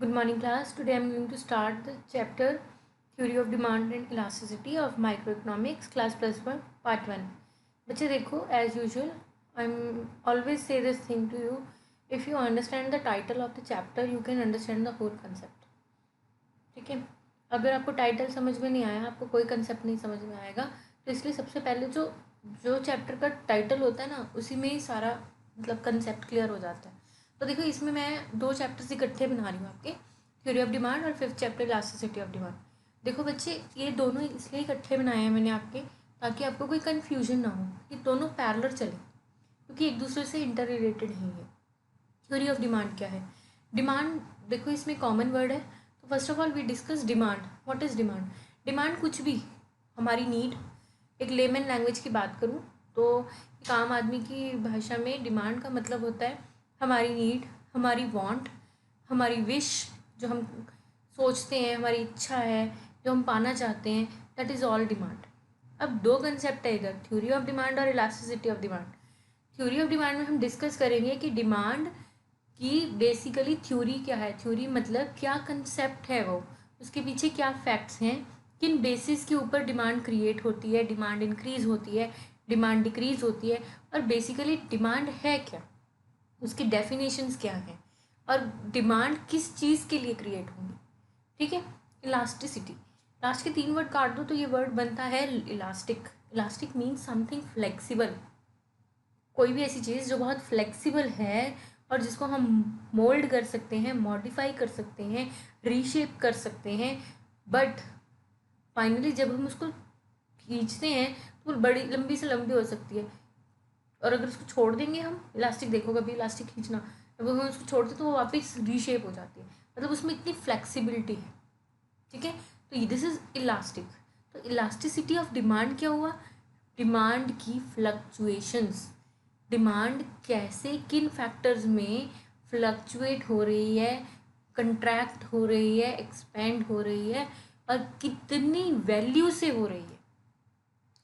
Good morning class. Today I am going to start the chapter Theory of Demand and Elasticity of Microeconomics class +1 part 1. बच्चे देखो, as usual I'm always say this thing to you, if you understand the title of the chapter you can understand the whole concept. ठीक है, अगर आपको title समझ में नहीं आया, आपको कोई कंसेप्ट नहीं समझ में आएगा, तो इसलिए सबसे पहले जो जो चैप्टर का टाइटल होता है ना, उसी में ही सारा मतलब कंसेप्ट क्लियर हो जाता है. तो देखो, इसमें मैं 2 चैप्टर्स इकट्ठे बना रही हूँ आपके, थ्योरी ऑफ डिमांड और 5th chapter elasticity of demand. देखो बच्चे, ये दोनों इसलिए इकट्ठे बनाए हैं मैंने आपके, ताकि आपको कोई कन्फ्यूजन ना हो, ये दोनों पैरेलल चले, क्योंकि एक दूसरे से इंटर रिलेटेड ही है. थ्योरी ऑफ डिमांड क्या है? डिमांड, देखो इसमें कॉमन वर्ड है. तो first of all we discuss demand. What is demand? Demand कुछ भी, हमारी नीड. एक लेमन लैंग्वेज की बात करूँ तो एक आम आदमी की भाषा में डिमांड का मतलब होता है हमारी नीड, हमारी वांट, हमारी विश, जो हम सोचते हैं, हमारी इच्छा है, जो हम पाना चाहते हैं, दैट इज़ ऑल डिमांड. अब दो कंसेप्ट है इधर, थ्योरी ऑफ डिमांड और elasticity of demand. Theory of demand में हम डिस्कस करेंगे कि डिमांड की बेसिकली थ्योरी क्या है. थ्योरी मतलब क्या कंसेप्ट है, वो उसके पीछे क्या फैक्ट्स हैं, किन बेसिस के ऊपर डिमांड क्रिएट होती है, डिमांड इंक्रीज होती है, डिमांड डिक्रीज होती है, और बेसिकली डिमांड है क्या, उसकी डेफिनेशंस क्या हैं, और डिमांड किस चीज़ के लिए क्रिएट होंगी. ठीक है. इलास्टिसिटी, लास्ट के 3 वर्ड काट दो तो ये वर्ड बनता है elastic. Elastic means something flexible, कोई भी ऐसी चीज़ जो बहुत फ्लेक्सिबल है और जिसको हम मोल्ड कर सकते हैं, मॉडिफाई कर सकते हैं, रीशेप कर सकते हैं, बट फाइनली जब हम उसको खींचते हैं तो वो बड़ी लंबी से लंबी हो सकती है, और अगर उसको छोड़ देंगे हम, इलास्टिक देखो कभी इलास्टिक खींचना, जब हम उसको छोड़ते तो वो वापस रीशेप हो जाती है, मतलब उसमें इतनी फ्लेक्सिबिलिटी है. ठीक है. तो दिस इज इलास्टिक. तो इलास्टिसिटी ऑफ डिमांड क्या हुआ? डिमांड की फ्लक्चुएशंस. डिमांड कैसे, किन फैक्टर्स में फ्लक्चुएट हो रही है, कंट्रैक्ट हो रही है, एक्सपेंड हो रही है, और कितनी वैल्यू से हो रही है.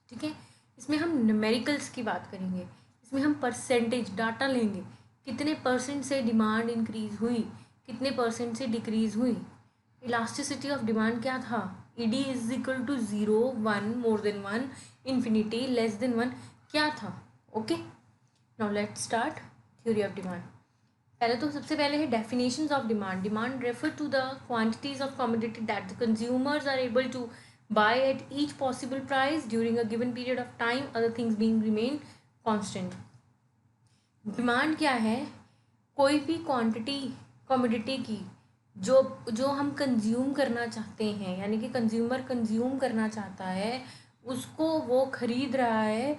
ठीक है. इसमें हम न्यूमेरिकल्स की बात करेंगे, इसमें हम परसेंटेज डाटा लेंगे, कितने परसेंट से डिमांड इंक्रीज हुई, कितने परसेंट से डिक्रीज हुई. इलास्टिसिटी ऑफ डिमांड क्या था? ED is equal to 0, 1, more than 1, infinity, less than 1, क्या था? Okay. Now let's start theory of demand. पहले तो सबसे पहले है definitions of demand. Demand refer to the quantities of commodity that the consumers are able to buy at each possible price during a given period of time, other things being remain constant. Demand क्या है? कोई भी quantity commodity की जो जो हम consume करना चाहते हैं, यानी कि कंज्यूमर कंज्यूम करना चाहता है, उसको वो खरीद रहा है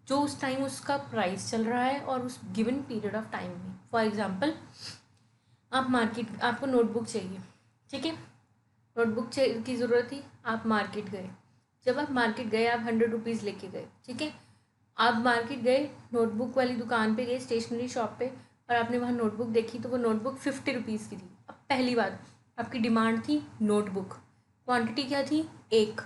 जो उस टाइम उसका प्राइस चल रहा है और उस गिवन पीरियड ऑफ टाइम में. फॉर एग्जांपल, आप मार्केट, आपको नोटबुक चाहिए. ठीक है. नोटबुक की ज़रूरत थी, आप मार्केट गए. जब आप मार्केट गए, आप 100 रुपीज़ लेके गए. ठीक है. आप मार्केट गए, नोटबुक वाली दुकान पे गए, स्टेशनरी शॉप पे, और आपने वहाँ नोटबुक देखी तो वो नोटबुक 50 रुपीज़ की थी. अब पहली बात, आपकी डिमांड थी नोटबुक. क्वांटिटी क्या थी? एक.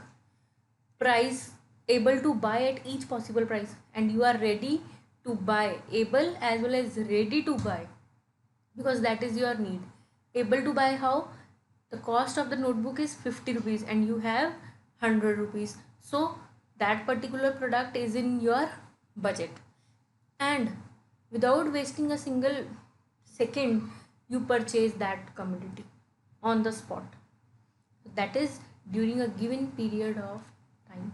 Price, able to buy at each possible price, and you are ready to buy, able as well as ready to buy, because that is your need. Able to buy how? The cost of the notebook is 50 rupees and you have 100 rupees, so that particular product is in your budget, and without wasting a single second you purchase that commodity on the spot. That is during a given period of time.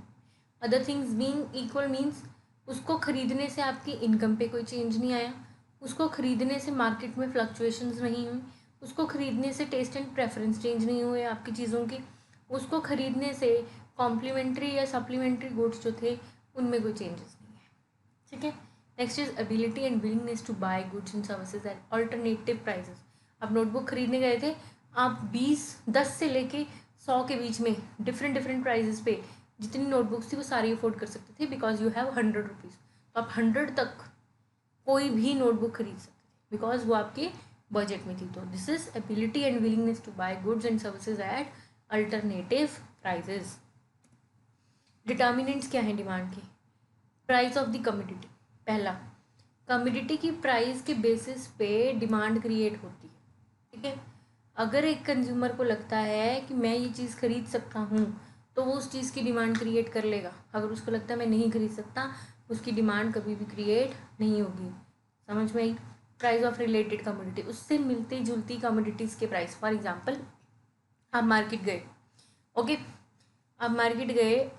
Other things being equal means उसको खरीदने से आपकी income पे कोई change नहीं आया, उसको खरीदने से मार्केट में फ्लक्चुएशंस नहीं हुई, उसको खरीदने से टेस्ट एंड प्रेफरेंस चेंज नहीं हुए आपकी चीज़ों की, उसको खरीदने से कॉम्प्लीमेंट्री या सप्लीमेंट्री गुड्स जो थे उनमें कोई चेंजेस नहीं है. ठीक है. Next is ability and willingness to buy goods and services at alternative prices. आप नोटबुक खरीदने गए थे, आप 10 से लेके 100 के बीच में डिफरेंट डिफरेंट प्राइजेस पे जितनी नोटबुक्स थी वो सारी अफोर्ड कर सकते थे, बिकॉज यू हैव 100 रुपीज़. तो आप 100 तक कोई भी नोटबुक खरीद सकते थे बिकॉज वो आपके बजट में थी. तो this is ability and willingness to buy goods and services at alternative prices. Determinants क्या हैं डिमांड के? Price of the commodity. पहला, कमोडिटी की प्राइस के बेसिस पे डिमांड क्रिएट होती है. ठीक है. अगर एक कंज्यूमर को लगता है कि मैं ये चीज़ खरीद सकता हूँ तो वो उस चीज़ की डिमांड क्रिएट कर लेगा। अगर उसको लगता है मैं नहीं खरीद सकता, उसकी डिमांड कभी भी क्रिएट नहीं होगी। समझ में आई? प्राइस ऑफ रिलेटेड कमोडिटी, उससे मिलती जुलती कमोडिटीज़ के प्राइस। फॉर एग्जाम्पल, आप मार्केट गए, ओके, आप मार्केट गए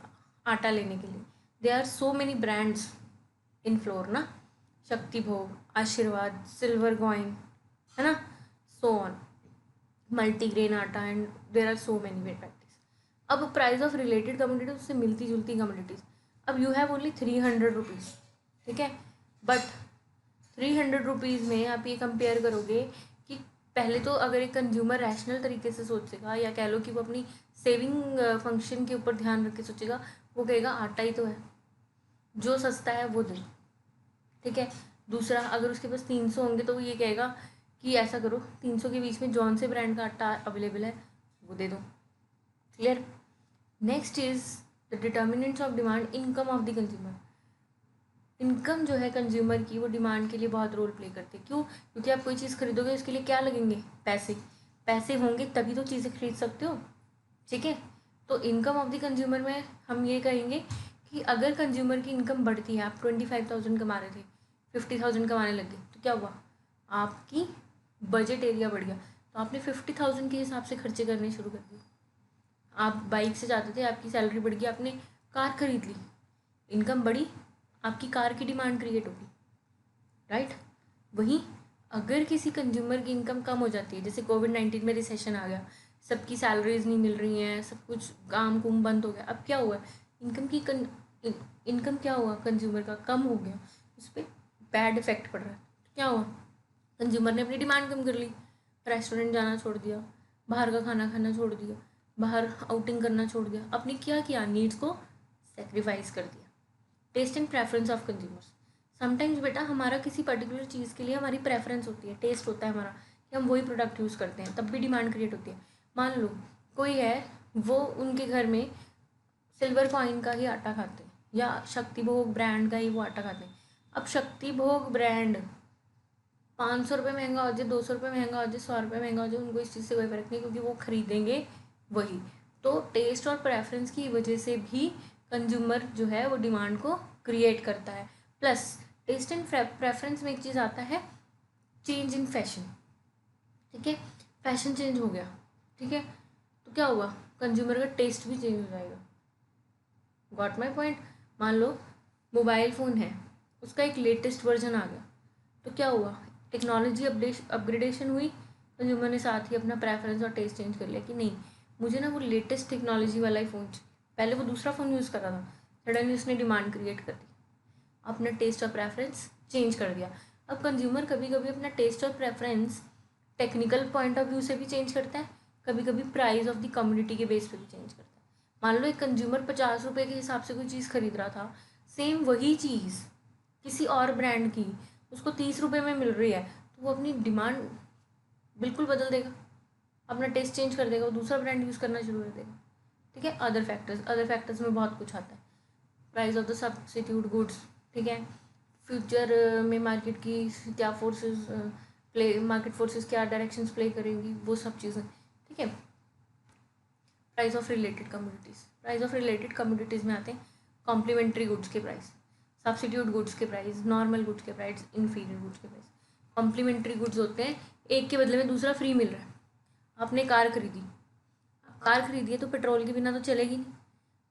आटा लेने के लिए। They are so many brands in flour ना, शक्ति भोग, आशीर्वाद, सिल्वर कॉइन, है ना, सो ऑन, मल्टीग्रेन आटा, and there are so many varieties. अब प्राइस ऑफ रिलेटेड कमोडिटीज, उससे मिलती जुलती कमोडिटीज। अब यू हैव ओनली 300 रुपीज़, ठीक है, बट 300 रुपीज़ में आप ये कंपेयर करोगे कि पहले तो अगर एक कंज्यूमर रैशनल तरीके से सोचेगा, या कह लो कि वो अपनी सेविंग फंक्शन के ऊपर ध्यान रख के सोचेगा, वो कहेगा आटा ही तो है, जो सस्ता है वो दे, ठीक है। दूसरा, अगर उसके पास 300 होंगे तो वो ये कहेगा कि ऐसा करो, 300 के बीच में जौन से ब्रांड का आटा अवेलेबल है वो दे दो। Clear? Next is the determinants of demand, income of the consumer. Income जो है कंज्यूमर की, वो डिमांड के लिए बहुत रोल प्ले करती है। क्यों? क्योंकि आप कोई चीज़ खरीदोगे, उसके लिए क्या लगेंगे? पैसे। पैसे होंगे तभी तो चीज़ें खरीद सकते हो, ठीक है। तो इनकम ऑफ द कंज्यूमर में हम ये कहेंगे कि अगर कंज्यूमर की इनकम बढ़ती है, आप 25,000 कमा रहे थे, 50,000 कमाने लग गए, तो क्या हुआ? आपकी बजट एरिया बढ़ गया, तो आपने 50,000 के हिसाब से खर्चे करने शुरू कर दिए। आप बाइक से जाते थे, आपकी सैलरी बढ़ गई, आपने कार खरीद ली, इनकम बढ़ी, आपकी कार की डिमांड क्रिएट होगी, राइट। वहीं अगर किसी कंज्यूमर की इनकम कम हो जाती है, जैसे कोविड-19 में रिसेशन आ गया, सबकी सैलरीज नहीं मिल रही हैं, सब कुछ काम कुम बंद हो गया, अब क्या हुआ? इनकम क्या हुआ? कंज्यूमर का कम हो गया, उस पर बैड इफेक्ट पड़ रहा है। तो क्या हुआ? कंज्यूमर ने अपनी डिमांड कम कर ली, रेस्टोरेंट जाना छोड़ दिया, बाहर का खाना खाना छोड़ दिया, बाहर आउटिंग करना छोड़ दिया, अपनी क्या किया? नीड्स को सेक्रीफाइस कर दिया। Taste and preference of consumers. Sometimes बेटा हमारा किसी पर्टिकुलर चीज़ के लिए हमारी प्रेफरेंस होती है, टेस्ट होता है हमारा कि हम वही प्रोडक्ट यूज़ करते हैं, तब भी डिमांड क्रिएट होती है। मान लो कोई है, वो उनके घर में सिल्वर कॉइन का ही आटा खाते हैं, या शक्ति भोग ब्रांड का ही वो आटा खाते हैं। अब शक्ति भोग ब्रांड 500 रुपये महंगा हो जाए, 200 रुपये महंगा हो जाए, 100 रुपये महंगा हो जाए, उनको इस चीज़ से कोई फ़र्क नहीं, क्योंकि वो खरीदेंगे वही। तो टेस्ट और प्रेफरेंस की वजह से भी कंज्यूमर जो है वो डिमांड को क्रिएट करता है। प्लस टेस्ट एंड प्रेफरेंस में एक चीज़ आता है, चेंज इन फैशन, ठीक है। फैशन चेंज हो गया, ठीक है, तो क्या हुआ? कंज्यूमर का टेस्ट भी चेंज हो जाएगा। Got my point? मान लो मोबाइल फ़ोन है, उसका एक लेटेस्ट वर्जन आ गया, तो क्या हुआ? टेक्नोलॉजी अपग्रेडेशन हुई, कंज्यूमर ने साथ ही अपना प्रेफरेंस और टेस्ट चेंज कर लिया कि नहीं, मुझे ना वो लेटेस्ट टेक्नोलॉजी वाला ही फ़ोन चाहिए। पहले वो दूसरा फ़ोन यूज़ कर रहा था, सडनली उसने डिमांड क्रिएट कर दी, अपना टेस्ट और प्रेफरेंस चेंज कर दिया। अब कंज्यूमर कभी कभी अपना टेस्ट और preference technical point of view से भी चेंज करता है, कभी कभी प्राइस ऑफ द कम्युनिटी के बेस पे भी चेंज करता है। मान लो एक कंज्यूमर 50 रुपये के हिसाब से कोई चीज़ खरीद रहा था, सेम वही चीज़ किसी और ब्रांड की उसको 30 रुपये में मिल रही है, तो वो अपनी डिमांड बिल्कुल बदल देगा, अपना टेस्ट चेंज कर देगा, वो दूसरा ब्रांड यूज़ करना शुरू कर देगा, ठीक है। अदर फैक्टर्स में बहुत कुछ आता है, price of the substitute goods, ठीक है। फ्यूचर में मार्केट की क्या फोर्सेस मार्केट फोर्सेस क्या डायरेक्शंस प्ले करेंगी, वो सब चीज़ें, ठीक है। प्राइस ऑफ रिलेटेड कमोडिटीज़ में आते हैं कॉम्प्लीमेंट्री गुड्स के प्राइस, सब्स्टिट्यूट गुड्स के प्राइस, नॉर्मल गुड्स के प्राइस, इन्फीरियर गुड्स के प्राइस। कॉम्प्लीमेंट्री गुड्स होते हैं एक के बदले में दूसरा फ्री मिल रहा है। आपने कार खरीदी है तो पेट्रोल के बिना तो चलेगी नहीं,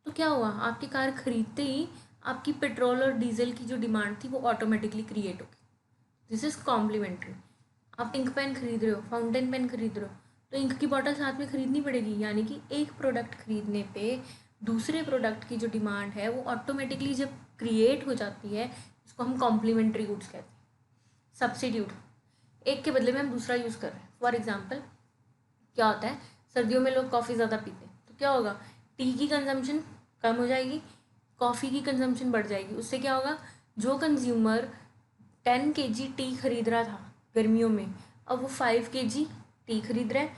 तो क्या हुआ? आपकी कार खरीदते ही आपकी पेट्रोल और डीजल की जो डिमांड थी वो ऑटोमेटिकली क्रिएट होगी। This is complementary. आप इंक पेन खरीद रहे हो, फाउंटेन पेन खरीद रहे हो, तो इंक की बॉटल साथ में खरीदनी पड़ेगी, यानी कि एक प्रोडक्ट खरीदने पे दूसरे प्रोडक्ट की जो डिमांड है वो ऑटोमेटिकली जब क्रिएट हो जाती है, इसको हम कॉम्प्लीमेंट्री गुड्स कहते हैं। सब्स्टिट्यूट, एक के बदले में हम दूसरा यूज़ कर रहे हैं। फॉर एग्जाम्पल क्या होता है, सर्दियों में लोग कॉफ़ी ज़्यादा पीते हैं, तो क्या होगा? टी की कंजम्पशन कम हो जाएगी, कॉफ़ी की कंजम्पशन बढ़ जाएगी। उससे क्या होगा? जो कंज्यूमर 10 kg टी खरीद रहा था गर्मियों में, अब वो 5 kg टी खरीद रहा है,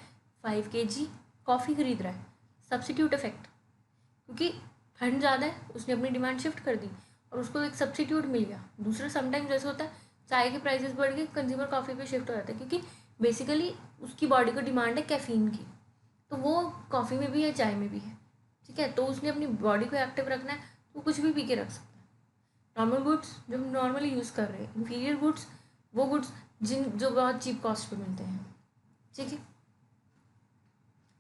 5 kg कॉफ़ी खरीद रहा है। सब्स्टिट्यूट इफेक्ट, क्योंकि ठंड ज़्यादा है, उसने अपनी डिमांड शिफ्ट कर दी और उसको एक सब्स्टिट्यूट मिल गया। दूसरा समटाइम्स जैसे होता है, चाय के प्राइसेस बढ़ गए, कंज्यूमर कॉफ़ी पे शिफ्ट हो जाता है, क्योंकि बेसिकली उसकी बॉडी को डिमांड है कैफीन की, तो वो कॉफ़ी में भी है, चाय में भी है, ठीक है। तो उसने अपनी बॉडी को एक्टिव रखना है तो वो कुछ भी पी के रख सकता है। नॉर्मल गुड्स जो हम नॉर्मली यूज़ कर रहे हैं, इन्फीरियर गुड्स वो गुड्स जो बहुत चीप कॉस्ट पे मिलते हैं, ठीक है।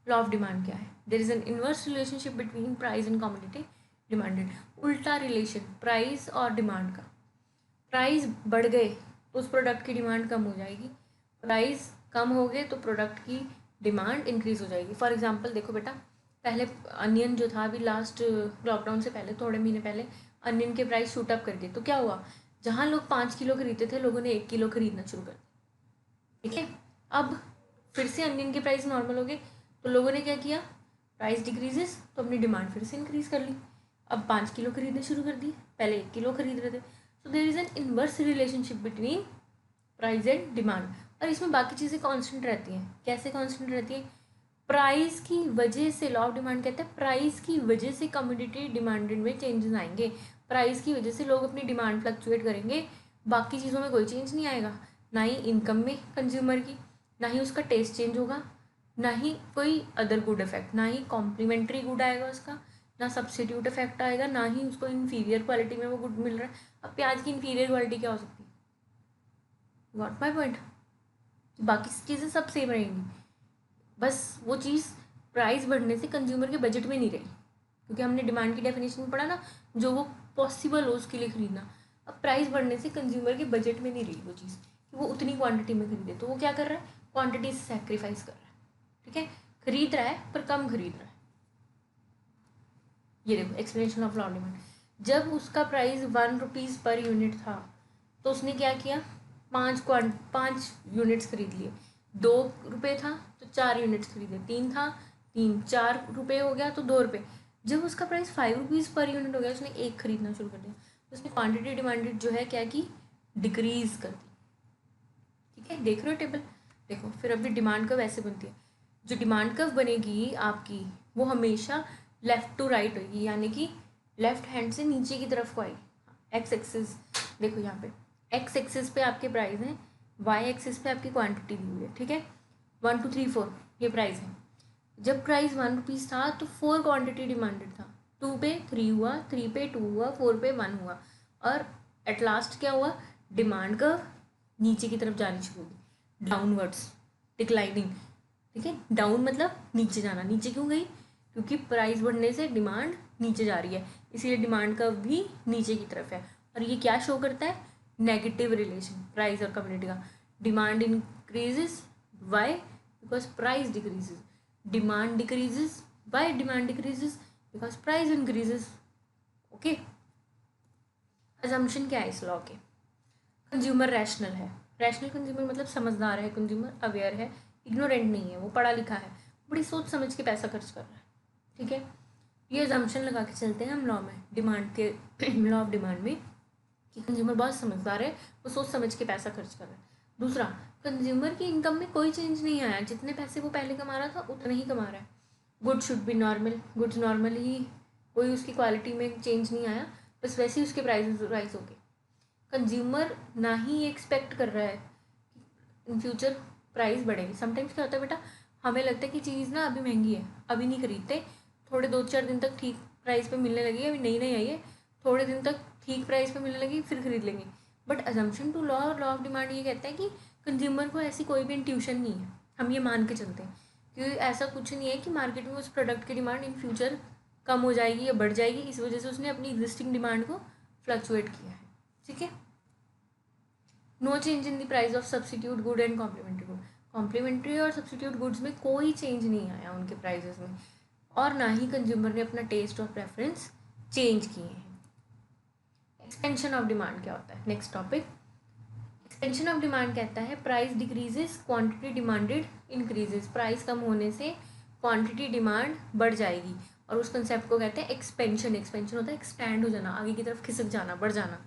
लॉ ऑफ डिमांड क्या है? There is an inverse relationship between price and commodity demanded. उल्टा रिलेशन प्राइस और डिमांड का। प्राइस बढ़ गए तो उस प्रोडक्ट की डिमांड कम हो जाएगी, प्राइस कम हो गए तो प्रोडक्ट की डिमांड इंक्रीज हो जाएगी। फॉर एग्जांपल देखो बेटा, पहले अनियन जो था, अभी लास्ट लॉकडाउन से पहले थोड़े महीने पहले अनियन के प्राइस शूट अप कर दिए, तो क्या हुआ, जहाँ लोग 5 किलो खरीदते थे लोगों ने 1 किलो खरीदना शुरू कर दिया, ठीक है। अब फिर से अनियन के प्राइस नॉर्मल हो गए तो लोगों ने क्या किया, प्राइस डिक्रीजेस तो अपनी डिमांड फिर से इंक्रीज कर ली, अब 5 किलो खरीदने शुरू कर दिए, पहले 1 किलो खरीद रहे थे। So there is an inverse relationship between price and demand. और इसमें बाकी चीज़ें कांस्टेंट रहती हैं। कैसे कांस्टेंट रहती है? प्राइस की वजह से, लॉ ऑफ डिमांड कहते हैं प्राइस की वजह से कमोडिटी डिमांड में चेंजेस आएंगे। प्राइस की वजह से लोग अपनी डिमांड फ्लक्चुएट करेंगे, बाकी चीज़ों में कोई चेंज नहीं आएगा, ना ही इनकम में कंज्यूमर की, ना ही उसका टेस्ट चेंज होगा, ना ही कोई अदर गुड इफेक्ट, ना ही कॉम्प्लीमेंट्री गुड आएगा उसका, ना सब्सिट्यूट इफेक्ट आएगा, ना ही उसको इन्फीरियर क्वालिटी में वो गुड मिल रहा है। अब प्याज की इन्फीरियर क्वालिटी क्या हो सकती है? Got my point. बाकी चीज़ें सब सेम रहेंगी, बस वो चीज़ प्राइस बढ़ने से कंज्यूमर के बजट में नहीं रही, क्योंकि हमने डिमांड की डेफिनेशन में पढ़ा ना, जो वो पॉसिबल हो उसके लिए खरीदना। अब प्राइस बढ़ने से कंज्यूमर के बजट में नहीं रही वो चीज़ कि वो उतनी क्वांटिटी में खरीदे, तो वो क्या कर रहा है, क्वांटिटी से सेक्रीफाइस कर रहा है, ठीक है। खरीद रहा है पर कम खरीद रहा है। ये देखो explanation of law of demand. जब उसका प्राइस 1 रुपीज़ पर यूनिट था तो उसने क्या किया, 5 यूनिट्स खरीद लिए। 2 रुपये था तो 4 यूनिट्स खरीदे, 3 था 3, 4 रुपये हो गया तो 2 रुपये। जब उसका प्राइस 5 रुपीज़ पर यूनिट हो गया उसने एक खरीदना शुरू कर दिया, तो उसने क्वांटिटी डिमांडेड जो है क्या की, डिक्रीज कर दी, ठीक है। देख रहे हो टेबल, देखो फिर अभी डिमांड कर्व ऐसे बनती है। जो डिमांड कर्व बनेगी आपकी वो हमेशा लेफ्ट टू राइट होगी, यानी कि लेफ्ट हैंड से नीचे की तरफ को आएगी। एक्स एक्सिस देखो यहाँ पे, एक्स एक्सिस पे आपके प्राइस हैं, वाई एक्सिस पे आपकी क्वांटिटी दी हुई है, ठीक है। 1 2 3 4 ये प्राइस है। जब प्राइस 1 रुपीज़ था तो 4 क्वांटिटी डिमांडेड था, 2 पे 3 हुआ, 3 पे 2 हुआ, 4 पे 1 हुआ, और एट लास्ट क्या हुआ, डिमांड कर्व नीचे की तरफ जानी शुरू होगी, डाउनवर्ड्स, डिक्लाइनिंग, ठीक है। डाउन मतलब नीचे जाना, नीचे क्यों गई, क्योंकि प्राइस बढ़ने से डिमांड नीचे जा रही है, इसीलिए डिमांड कर्व भी नीचे की तरफ है। और ये क्या शो करता है, नेगेटिव रिलेशन प्राइस और कम्युनिटी का। Demand increases, why, because price decreases, demand decreases, why demand decreases, because price increases, okay. Assumption क्या है इस लॉ के, कंज्यूमर रैशनल है। रैशनल कंज्यूमर मतलब समझदार है कंज्यूमर, अवेयर है, इग्नोरेंट नहीं है, वो पढ़ा लिखा है, बड़ी सोच समझ के पैसा खर्च कर रहा है, ठीक है। ये अजम्पशन लगा के चलते हैं हम लॉ में, डिमांड के लॉ ऑफ डिमांड में, कि कंज्यूमर बहुत समझदार है, वो सोच समझ के पैसा खर्च कर रहा है। दूसरा, कंज्यूमर की इनकम में कोई चेंज नहीं आया, जितने पैसे वो पहले कमा रहा था उतना ही कमा रहा है। Good should be normal, goods normal ही, कोई उसकी क्वालिटी में चेंज नहीं आया, बस वैसे ही उसके प्राइस राइज हो गए। कंज्यूमर ना ही एक्सपेक्ट कर रहा है कि इन फ्यूचर प्राइस बढ़ेगी। समटाइम्स क्या होता है बेटा, हमें लगता है कि चीज़ ना अभी महंगी है, अभी नहीं खरीदते, थोड़े 2 4 दिन तक ठीक प्राइस पे मिलने लगी, अभी नई नई आई है, थोड़े दिन तक ठीक प्राइस पे मिलने लगी फिर खरीद लेंगे। But assumption to law of demand ये कहता है कि कंज्यूमर को ऐसी कोई भी इंट्यूशन नहीं है, हम ये मान के चलते हैं कि ऐसा कुछ नहीं है कि मार्केट में उस प्रोडक्ट की डिमांड इन फ्यूचर कम हो जाएगी या बढ़ जाएगी, इस वजह से उसने अपनी एग्जिस्टिंग डिमांड को फ्लक्चुएट किया है, ठीक है। No change in the price of substitute good and complementary good. Complementary और सब्सिट्यूट गुड्स में कोई चेंज नहीं आया उनके प्राइजेस में, और ना ही कंज्यूमर ने अपना टेस्ट और प्रेफरेंस चेंज किए हैं। एक्सपेंशन ऑफ डिमांड क्या होता है, next topic. Expansion of demand कहता है price decreases, quantity demanded increases. Price कम होने से क्वांटिटी डिमांड बढ़ जाएगी, और उस कंसेप्ट को कहते हैं एक्सपेंशन। एक्सपेंशन होता है एक्सपैंड हो जाना, आगे की तरफ खिसक जाना, बढ़ जाना।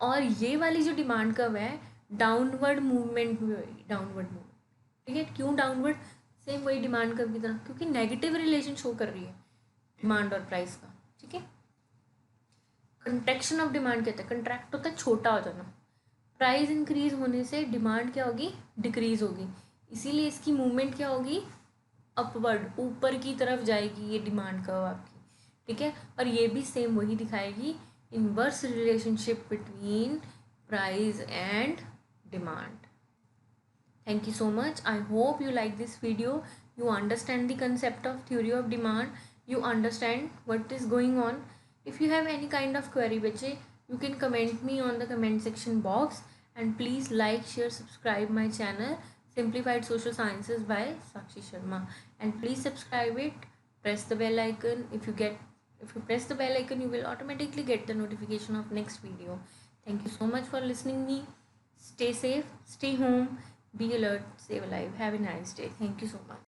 और ये वाली जो डिमांड कर्व है डाउनवर्ड मूवमेंट में होगी, डाउनवर्ड मूवमेंट, ठीक है। क्यों डाउनवर्ड, सेम वही डिमांड कर्व की तरह, क्योंकि नेगेटिव रिलेशन शो कर रही है डिमांड और प्राइस का, ठीक है। कंट्रैक्शन ऑफ डिमांड कहते हैं, कंट्रैक्ट होता है छोटा हो जाना, प्राइस इंक्रीज होने से डिमांड क्या होगी, डिक्रीज होगी, इसीलिए इसकी मूवमेंट क्या होगी, अपवर्ड, ऊपर की तरफ जाएगी ये डिमांड कर्व आपकी, ठीक है। और ये भी सेम वही दिखाएगी, inverse relationship between price and demand. Thank you so much. I hope you like this video. You understand the concept of theory of demand. You understand what is going on. If you have any kind of query, bache, you can comment me on the comment section box. And please like, share, subscribe my channel Simplified Social Sciences by Sakshi Sharma. And please subscribe it. Press the bell icon. If you press the bell icon, you will automatically get the notification of next video. Thank you so much for listening me. Stay safe. Stay home. Be alert, save a life. Have a nice day. Thank you so much.